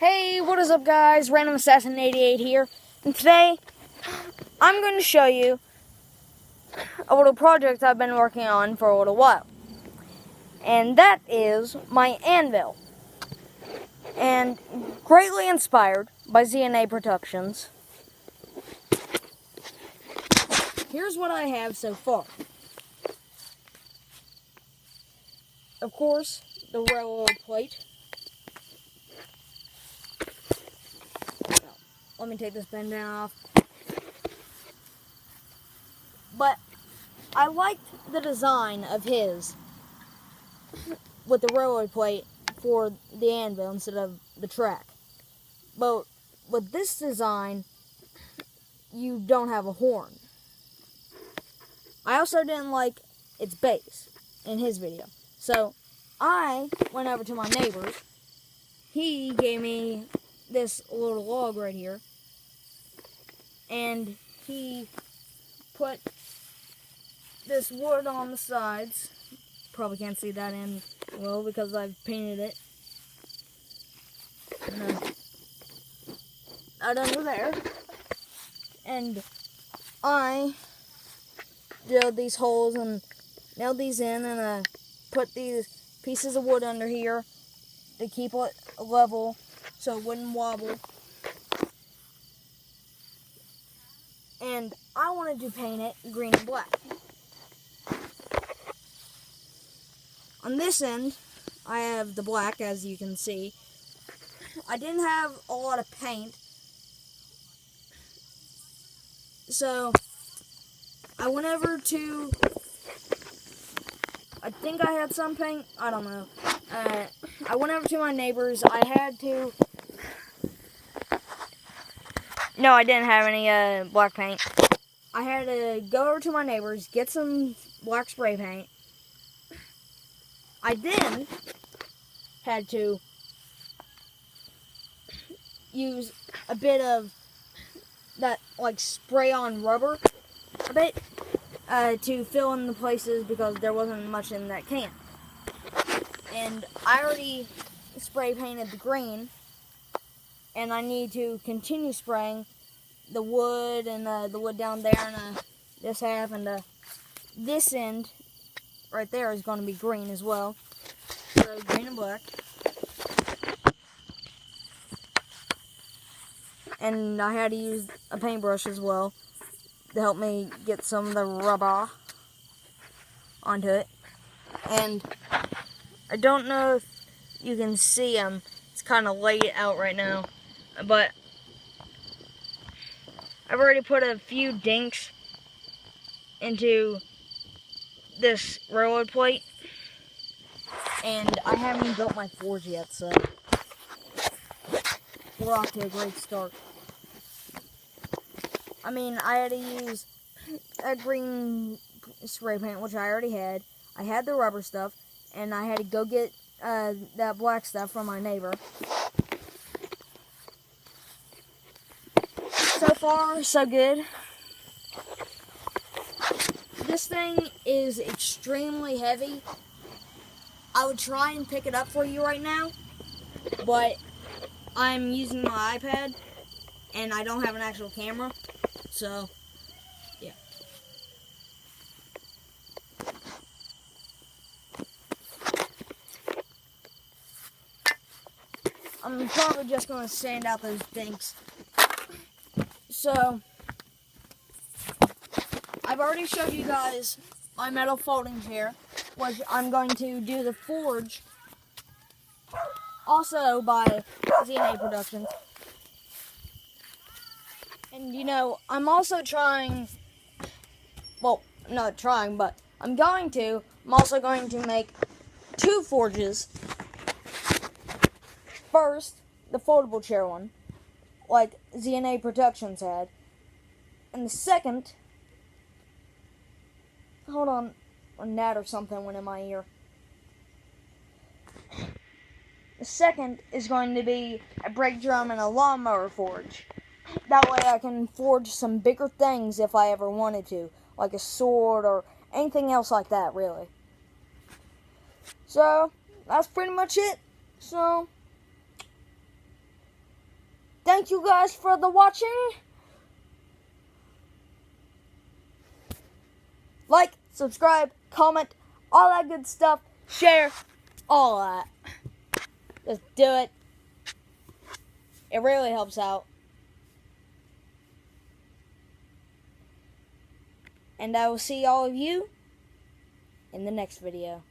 Hey, what is up guys? Random Assassin 88 here, and today I'm going to show you a little project I've been working on for a little while. And that is my anvil. And greatly inspired by ZNA Productions, here's what I have so far. Of course, the railroad plate. Let me take this bandana off. But I liked the design of his with the railroad plate for the anvil instead of the track. But with this design, you don't have a horn. I also didn't like its base in his video. So I went over to my neighbor's. He gave me this little log right here. And he put this wood on the sides. Probably can't see that in well because I've painted it. Out under there. And I drilled these holes and nailed these in, and I put these pieces of wood under here to keep it level so it wouldn't wobble. And I wanted to paint it green and black. On this end, I have the black, as you can see. I didn't have a lot of paint, so I went over to, I think I had some paint, I don't know. I went over to my neighbor's. No, I didn't have any black paint. I had to go over to my neighbor's, get some black spray paint. I then had to use a bit of that, like, spray-on rubber a bit to fill in the places because there wasn't much in that can. And I already spray painted the green, and I need to continue spraying the wood and the wood down there and this half, and this end right there is going to be green as well. So green and black. And I had to use a paintbrush as well to help me get some of the rubber onto it. And I don't know if you can see them. It's kind of late out right now. But I've already put a few dinks into this railroad plate. And I haven't even built my forge yet, so we're off to a great start. I mean, I had to use a green spray paint, which I already had. I had the rubber stuff, and I had to go get that black stuff from my neighbor. So far, so good. This thing is extremely heavy. I would try and pick it up for you right now, but I'm using my iPad, and I don't have an actual camera, so, yeah. I'm probably just going to sand out those dinks. So, I've already showed you guys my metal folding chair, which I'm going to do the forge, also by ZNA Productions. And you know, I'm also trying, well, not trying, but I'm also going to make two forges. First, the foldable chair one, like ZNA Productions had. And the second, hold on, a gnat or something went in my ear. The second is going to be a brake drum and a lawnmower forge. That way I can forge some bigger things if I ever wanted to, like a sword or anything else like that, really. So, that's pretty much it. So, thank you guys for the watching. Like, subscribe, comment, all that good stuff. Share, all that. Just do it. It really helps out. And I will see all of you in the next video.